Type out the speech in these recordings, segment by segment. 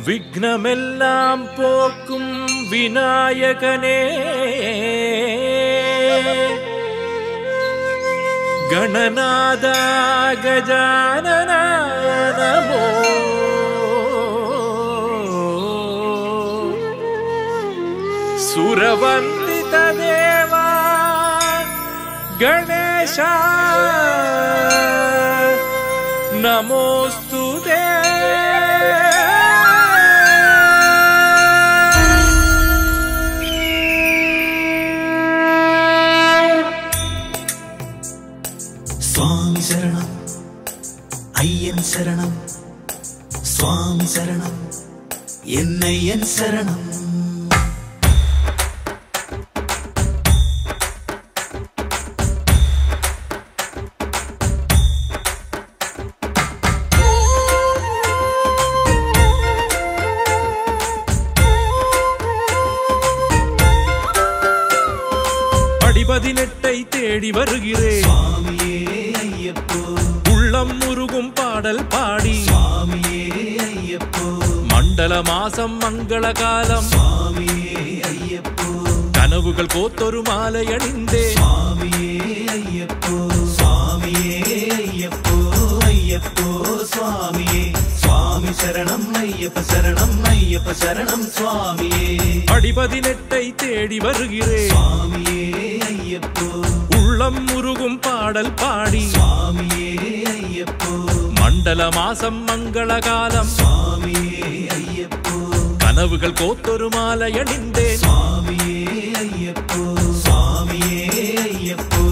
விக்னமெல்லாம் போக்கும் விநாயகனே கணநாதா கஜானன நமோ சுரவந்தித தேவா கணேஷா நமோஸ்துதே. சுவாமி சரணம் ஐயன் சரணம், சுவாமி சரணம் என்னையன் சரணம். பதினெட்டை தேடி வருகிறேன் சுவாமியே ஐயப்போ, உள்ளம் முருகும் பாடல் பாடி சுவாமியே ஐயப்போ, மண்டல மாசம் மங்கள காலம் சுவாமியே ஐயப்போ, கனவுகள் கோத்தொரு மாலை அணிந்தே சுவாமியே ஐயப்போ, சுவாமியே ஐயப்போ, ஐயப்போ சுவாமியே, சுவாமி சரணம் ஐயப்ப சரணம், ஐயப்ப சரணம் சுவாமியே. அடி பதினெட்டை தேடி வருகிறேன் சுவாமியே ஐயப்போ, உள்ளம் முருகும் பாடல் பாடி சுவாமியே ஐயப்போ, மண்டல மாசம் மங்கள காலம் சுவாமியே ஐயப்போ, கனவுகள் கோத்தொரு மாலை அணிந்தே சுவாமியே ஐயப்போ, சுவாமியே ஐயப்போ,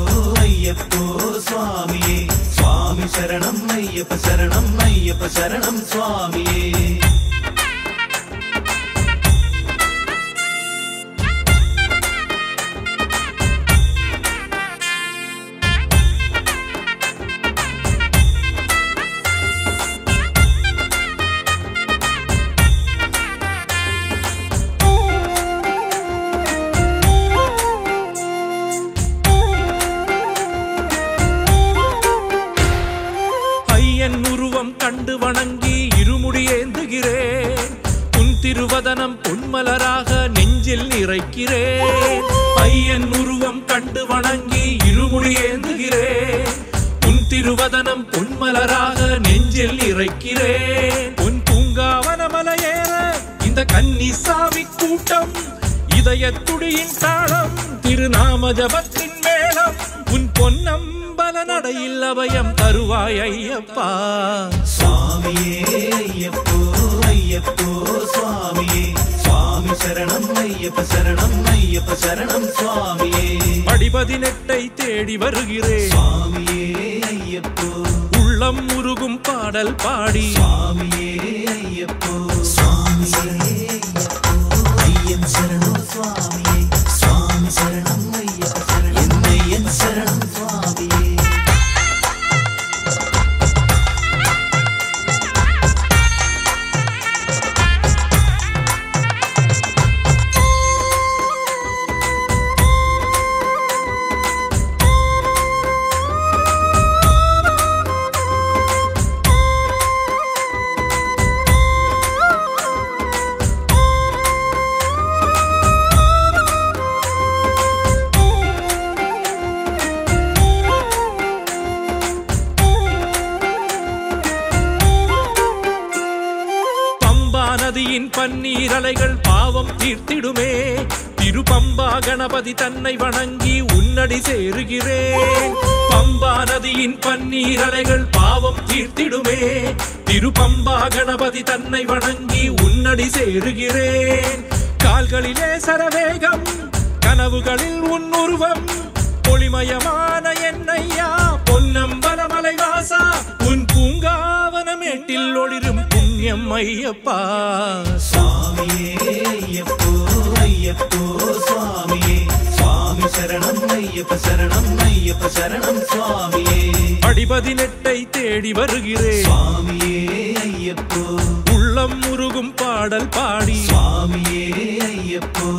ஐயப்போ சுவாமியே, சுவாமி சரணம் ஐயப்ப சரணம், ஐயப்ப சரணம் சுவாமியே. உருவம் கண்டு வணங்கி இருமுடி ஏந்துகிறேன், உன் திருவதனம் பொன்மலராக நெஞ்சில் நிறைக்கிறேன். ஐயன் உருவம் கண்டு வணங்கி இருமுடி ஏந்துகிறேன், உன் திருவதனம் பொன்மலராக நெஞ்சில் நிறைக்கிறேன். உன் பூங்காவன மலையேற இந்த கன்னிசாமி கூட்டம், இதயத்துடியின் தாளம் திருநாம ஜபத்தின் மேளம், உன் பொன்னம் நடையில் அபயம் தருவாய் ஐயப்பா. சுவாமியே ஐயப்போ, ஐயப்போ சுவாமியே, சுவாமி சரணம் ஐயப்ப சரணம், ஐயப்ப சரணம் சுவாமியே. அடி பதினெட்டை தேடி வருகிறேன் சுவாமியே ஐயப்போ, உள்ளம் முருகும் பாடல் பாடி சுவாமியே ஐயப்போ, சுவாமியே ஐயன் சரணம் சுவாமியே, சுவாமி சரணம் ஐயப்ப சரணம் என்னையன் சரணம் சுவாமியே. நதியின் பன்னீர் அலைகள் பாவம் தீர்த்திடுமே, திருப்பம்பா கணபதி தன்னை வணங்கி உன்னடி சேருகிறேன். பம்பா நதியின் பன்னீர் அலைகள் பாவம் தீர்த்திடுமே, திருப்பம்பா கணபதி தன்னை வணங்கி உன்னடி சேருகிறேன். கால்களிலே சரவேகம், கனவுகளில் உன் உருவம், ஒளிமயமான என்னையா பொன்னம்பலமலை வாசா, உன் பூங்காவனமேட்டில் ஒளிரும் புண்ணியம் ஐயப்பா. சுவாமியே ஐயப்போ, ஐயப்போ சுவாமியே, சுவாமி சரணம் ஐயப்ப சரணம், ஐயப்ப சரணம் சுவாமியே. அடி பதினெட்டை தேடி வருகிறேன் சுவாமியே ஐயப்போ, உள்ளம் முருகும் பாடல் பாடி சுவாமியே ஐயப்போ,